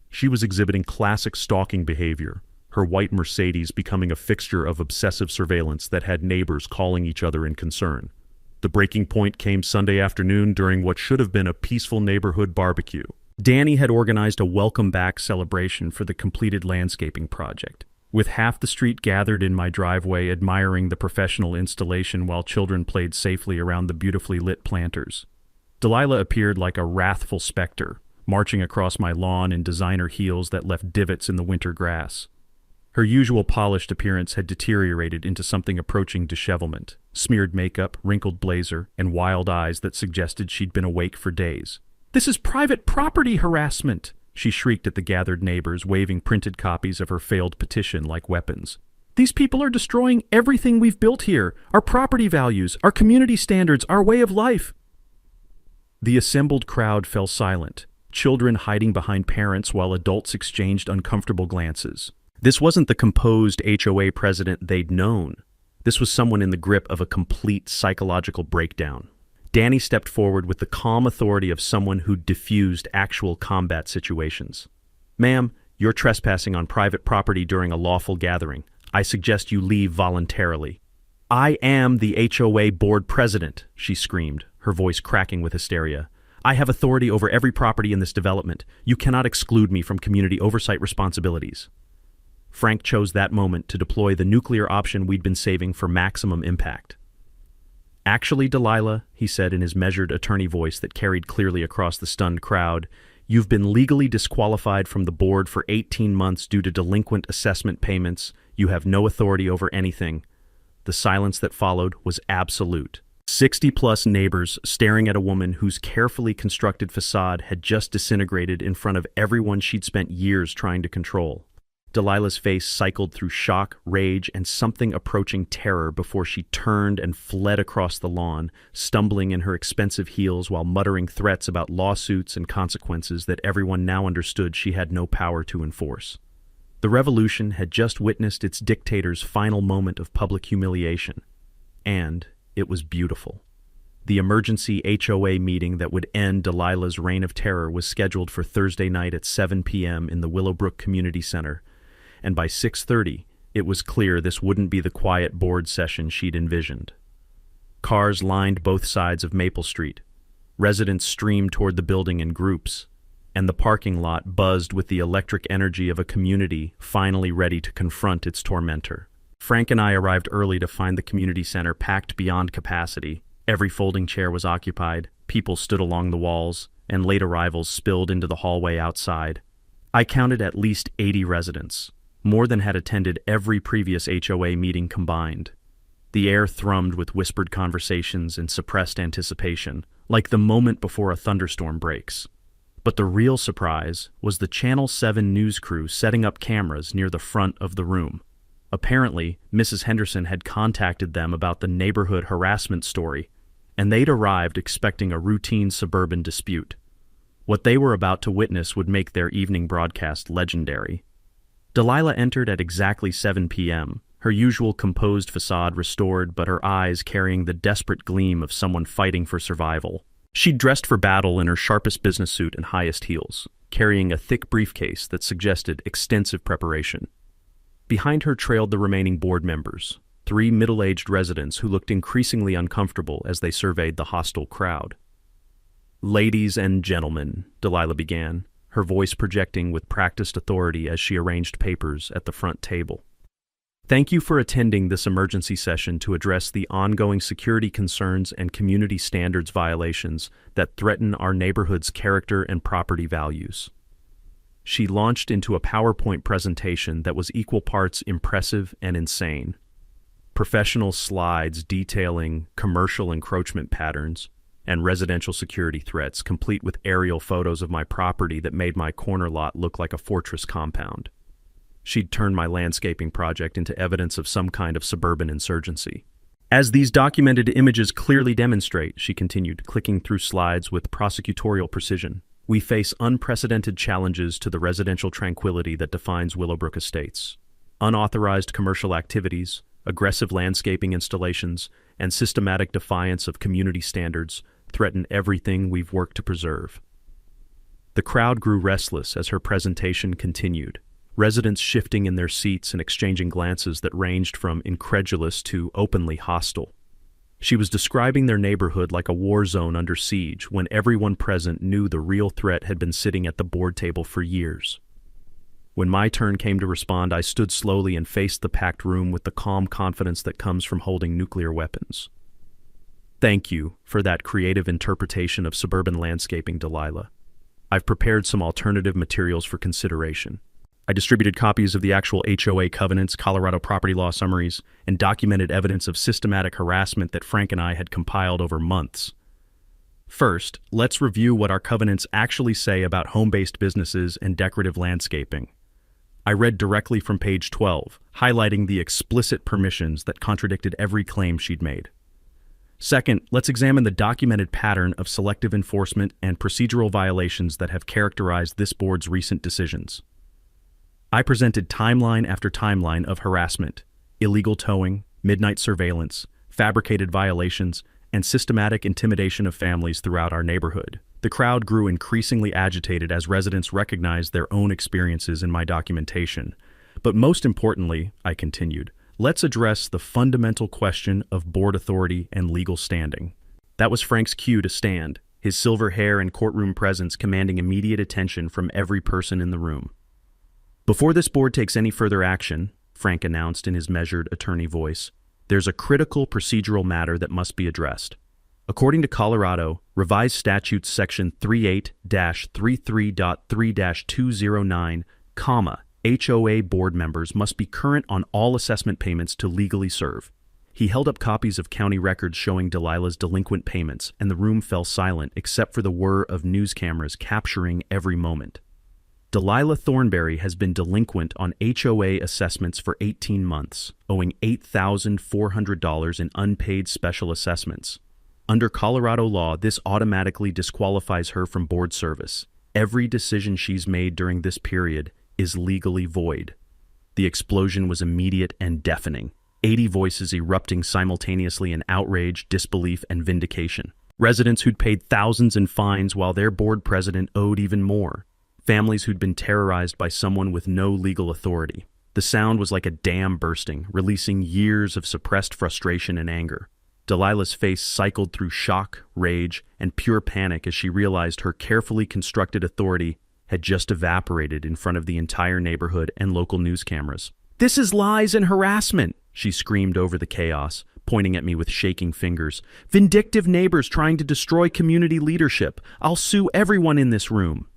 Speaker 1: She was exhibiting classic stalking behavior, her white Mercedes becoming a fixture of obsessive surveillance that had neighbors calling each other in concern. The breaking point came Sunday afternoon during what should have been a peaceful neighborhood barbecue. Danny had organized a welcome-back celebration for the completed landscaping project, with half the street gathered in my driveway admiring the professional installation while children played safely around the beautifully lit planters. Delilah appeared like a wrathful specter, marching across my lawn in designer heels that left divots in the winter grass. Her usual polished appearance had deteriorated into something approaching dishevelment, smeared makeup, wrinkled blazer, and wild eyes that suggested she'd been awake for days. "This is private property harassment!" she shrieked at the gathered neighbors, waving printed copies of her failed petition like weapons. "These people are destroying everything we've built here, our property values, our community standards, our way of life." The assembled crowd fell silent, children hiding behind parents while adults exchanged uncomfortable glances. This wasn't the composed HOA president they'd known. This was someone in the grip of a complete psychological breakdown. Danny stepped forward with the calm authority of someone who'd diffused actual combat situations. "Ma'am, you're trespassing on private property during a lawful gathering. I suggest you leave voluntarily." "I am the HOA board president," she screamed, her voice cracking with hysteria. "I have authority over every property in this development. You cannot exclude me from community oversight responsibilities." Frank chose that moment to deploy the nuclear option we'd been saving for maximum impact. "Actually, Delilah," he said in his measured attorney voice that carried clearly across the stunned crowd, "you've been legally disqualified from the board for 18 months due to delinquent assessment payments. You have no authority over anything." The silence that followed was absolute. 60-plus neighbors staring at a woman whose carefully constructed facade had just disintegrated in front of everyone she'd spent years trying to control. Delilah's face cycled through shock, rage, and something approaching terror before she turned and fled across the lawn, stumbling in her expensive heels while muttering threats about lawsuits and consequences that everyone now understood she had no power to enforce. The revolution had just witnessed its dictator's final moment of public humiliation, and it was beautiful. The emergency HOA meeting that would end Delilah's reign of terror was scheduled for Thursday night at 7 p.m. in the Willowbrook Community Center, and by 6:30, it was clear this wouldn't be the quiet board session she'd envisioned. Cars lined both sides of Maple Street. Residents streamed toward the building in groups, and the parking lot buzzed with the electric energy of a community finally ready to confront its tormentor. Frank and I arrived early to find the community center packed beyond capacity. Every folding chair was occupied, people stood along the walls, and late arrivals spilled into the hallway outside. I counted at least 80 residents, more than had attended every previous HOA meeting combined. The air thrummed with whispered conversations and suppressed anticipation, like the moment before a thunderstorm breaks. But the real surprise was the Channel 7 news crew setting up cameras near the front of the room. Apparently, Mrs. Henderson had contacted them about the neighborhood harassment story, and they'd arrived expecting a routine suburban dispute. What they were about to witness would make their evening broadcast legendary. Delilah entered at exactly 7 p.m., her usual composed facade restored, but her eyes carrying the desperate gleam of someone fighting for survival. She'd dressed for battle in her sharpest business suit and highest heels, carrying a thick briefcase that suggested extensive preparation. Behind her trailed the remaining board members, 3 middle-aged residents who looked increasingly uncomfortable as they surveyed the hostile crowd. "Ladies and gentlemen," Delilah began, her voice projecting with practiced authority as she arranged papers at the front table. "Thank you for attending this emergency session to address the ongoing security concerns and community standards violations that threaten our neighborhood's character and property values." She launched into a PowerPoint presentation that was equal parts impressive and insane. Professional slides detailing commercial encroachment patterns and residential security threats, complete with aerial photos of my property that made my corner lot look like a fortress compound. She'd turned my landscaping project into evidence of some kind of suburban insurgency. "As these documented images clearly demonstrate," she continued, clicking through slides with prosecutorial precision, "we face unprecedented challenges to the residential tranquility that defines Willowbrook Estates. Unauthorized commercial activities, aggressive landscaping installations, and systematic defiance of community standards threaten everything we've worked to preserve." The crowd grew restless as her presentation continued, residents shifting in their seats and exchanging glances that ranged from incredulous to openly hostile. She was describing their neighborhood like a war zone under siege when everyone present knew the real threat had been sitting at the board table for years. When my turn came to respond, I stood slowly and faced the packed room with the calm confidence that comes from holding nuclear weapons. "Thank you for that creative interpretation of suburban landscaping, Delilah. I've prepared some alternative materials for consideration. I distributed copies of the actual HOA covenants, Colorado property law summaries, and documented evidence of systematic harassment that Frank and I had compiled over months. First, let's review what our covenants actually say about home-based businesses and decorative landscaping. I read directly from page 12, highlighting the explicit permissions that contradicted every claim she'd made. Second, let's examine the documented pattern of selective enforcement and procedural violations that have characterized this board's recent decisions. I presented timeline after timeline of harassment, illegal towing, midnight surveillance, fabricated violations, and systematic intimidation of families throughout our neighborhood. The crowd grew increasingly agitated as residents recognized their own experiences in my documentation. But most importantly, I continued, let's address the fundamental question of board authority and legal standing. That was Frank's cue to stand, his silver hair and courtroom presence commanding immediate attention from every person in the room. "Before this board takes any further action," Frank announced in his measured attorney voice, "there's a critical procedural matter that must be addressed. According to Colorado, Revised Statutes Section 38-33.3-209, HOA board members must be current on all assessment payments to legally serve." He held up copies of county records showing Delilah's delinquent payments, and the room fell silent except for the whir of news cameras capturing every moment. Delilah Thornberry has been delinquent on HOA assessments for 18 months, owing $8,400 in unpaid special assessments. Under Colorado law, this automatically disqualifies her from board service. Every decision she's made during this period is legally void. The explosion was immediate and deafening, 80 voices erupting simultaneously in outrage, disbelief, and vindication. Residents who'd paid thousands in fines while their board president owed even more. Families who'd been terrorized by someone with no legal authority. The sound was like a dam bursting, releasing years of suppressed frustration and anger. Delilah's face cycled through shock, rage, and pure panic as she realized her carefully constructed authority had just evaporated in front of the entire neighborhood and local news cameras. "This is lies and harassment," she screamed over the chaos, pointing at me with shaking fingers. "Vindictive neighbors trying to destroy community leadership. I'll sue everyone in this room."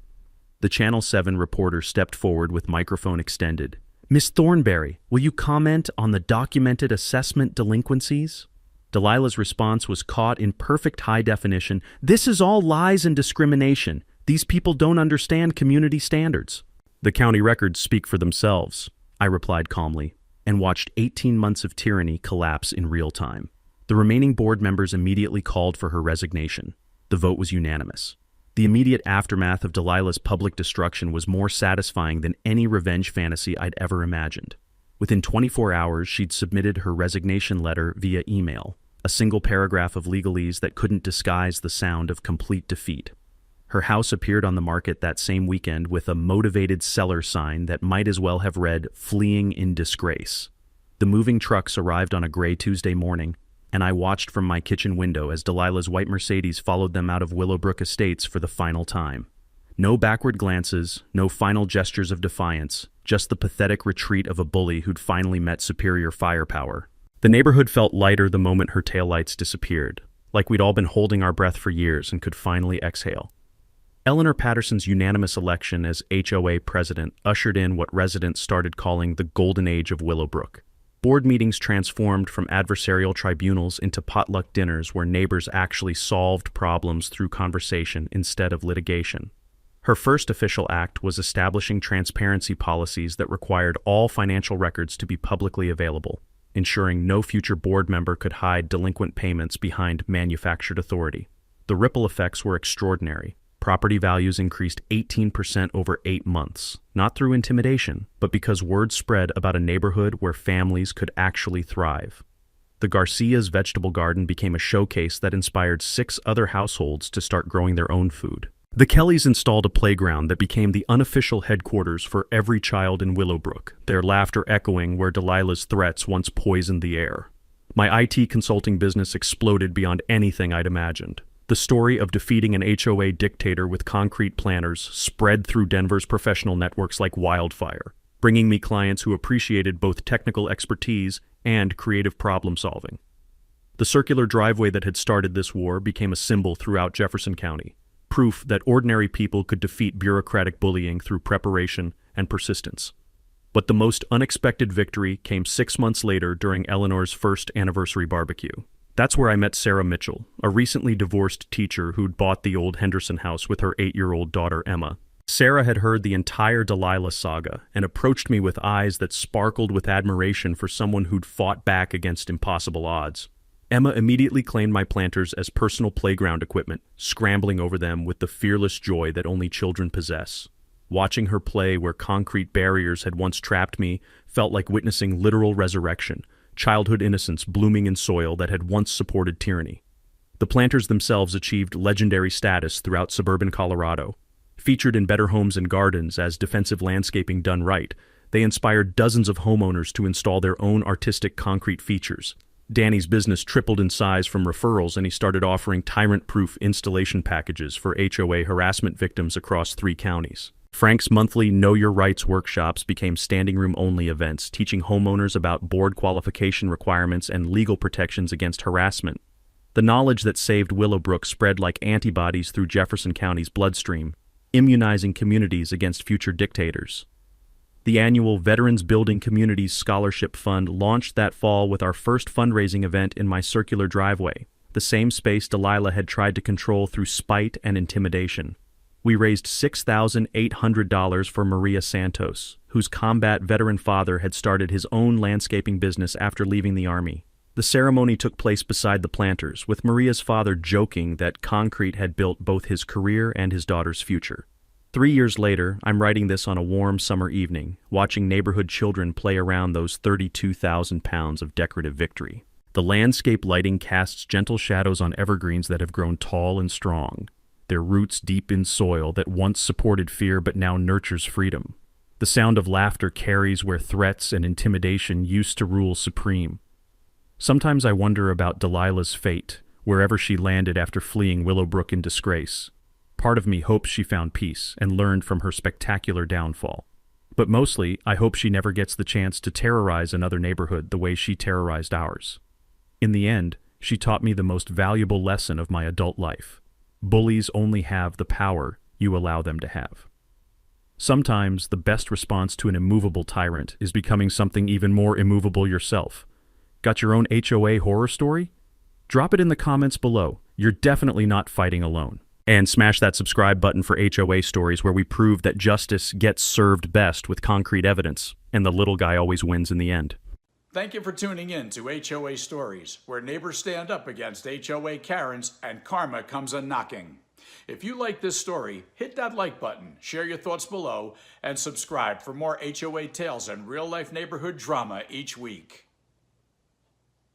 Speaker 1: The Channel 7 reporter stepped forward with microphone extended. "Miss Thornberry, will you comment on the documented assessment delinquencies?" Delilah's response was caught in perfect high definition. "This is all lies and discrimination. These people don't understand community standards." "The county records speak for themselves," I replied calmly, and watched 18 months of tyranny collapse in real time. The remaining board members immediately called for her resignation. The vote was unanimous. The immediate aftermath of Delilah's public destruction was more satisfying than any revenge fantasy I'd ever imagined. Within 24 hours, she'd submitted her resignation letter via email, a single paragraph of legalese that couldn't disguise the sound of complete defeat. Her house appeared on the market that same weekend with a motivated seller sign that might as well have read, "Fleeing in disgrace." The moving trucks arrived on a gray Tuesday morning, and I watched from my kitchen window as Delilah's white Mercedes followed them out of Willowbrook Estates for the final time. No backward glances, no final gestures of defiance, just the pathetic retreat of a bully who'd finally met superior firepower. The neighborhood felt lighter the moment her taillights disappeared, like we'd all been holding our breath for years and could finally exhale. Eleanor Patterson's unanimous election as HOA president ushered in what residents started calling the golden age of Willowbrook. Board meetings transformed from adversarial tribunals into potluck dinners where neighbors actually solved problems through conversation instead of litigation. Her first official act was establishing transparency policies that required all financial records to be publicly available, ensuring no future board member could hide delinquent payments behind manufactured authority. The ripple effects were extraordinary. Property values increased 18% over 8 months, not through intimidation, but because word spread about a neighborhood where families could actually thrive. The Garcia's vegetable garden became a showcase that inspired 6 other households to start growing their own food. The Kellys installed a playground that became the unofficial headquarters for every child in Willowbrook, their laughter echoing where Delilah's threats once poisoned the air. My IT consulting business exploded beyond anything I'd imagined. The story of defeating an HOA dictator with concrete planners spread through Denver's professional networks like wildfire, bringing me clients who appreciated both technical expertise and creative problem solving. The circular driveway that had started this war became a symbol throughout Jefferson County, proof that ordinary people could defeat bureaucratic bullying through preparation and persistence. But the most unexpected victory came 6 months later during Eleanor's first anniversary barbecue. That's where I met Sarah Mitchell, a recently divorced teacher who'd bought the old Henderson house with her 8-year-old daughter, Emma. Sarah had heard the entire Delilah saga and approached me with eyes that sparkled with admiration for someone who'd fought back against impossible odds. Emma immediately claimed my planters as personal playground equipment, scrambling over them with the fearless joy that only children possess. Watching her play where concrete barriers had once trapped me felt like witnessing literal resurrection, childhood innocence blooming in soil that had once supported tyranny. The planters themselves achieved legendary status throughout suburban Colorado. Featured in Better Homes and Gardens as defensive landscaping done right, they inspired dozens of homeowners to install their own artistic concrete features. Danny's business tripled in size from referrals, and he started offering tyrant-proof installation packages for HOA harassment victims across 3 counties. Frank's monthly Know Your Rights workshops became standing-room-only events, teaching homeowners about board qualification requirements and legal protections against harassment. The knowledge that saved Willowbrook spread like antibodies through Jefferson County's bloodstream, immunizing communities against future dictators. The annual Veterans Building Communities Scholarship Fund launched that fall with our first fundraising event in my circular driveway, the same space Delilah had tried to control through spite and intimidation. We raised $6,800 for Maria Santos, whose combat veteran father had started his own landscaping business after leaving the Army. The ceremony took place beside the planters, with Maria's father joking that concrete had built both his career and his daughter's future. 3 years later, I'm writing this on a warm summer evening, watching neighborhood children play around those 32,000 pounds of decorative victory. The landscape lighting casts gentle shadows on evergreens that have grown tall and strong, their roots deep in soil that once supported fear but now nurtures freedom. The sound of laughter carries where threats and intimidation used to rule supreme. Sometimes I wonder about Delilah's fate, wherever she landed after fleeing Willowbrook in disgrace. Part of me hopes she found peace and learned from her spectacular downfall. But mostly, I hope she never gets the chance to terrorize another neighborhood the way she terrorized ours. In the end, she taught me the most valuable lesson of my adult life. Bullies only have the power you allow them to have. Sometimes the best response to an immovable tyrant is becoming something even more immovable yourself. Got your own HOA horror story? Drop it in the comments below. You're definitely not fighting alone. And smash that subscribe button for HOA stories where we prove that justice gets served best with concrete evidence, and the little guy always wins in the end.
Speaker 2: Thank you for tuning in to HOA Stories, where neighbors stand up against HOA Karens and karma comes a-knocking. If you like this story, hit that like button, share your thoughts below, and subscribe for more HOA tales and real-life neighborhood drama each week.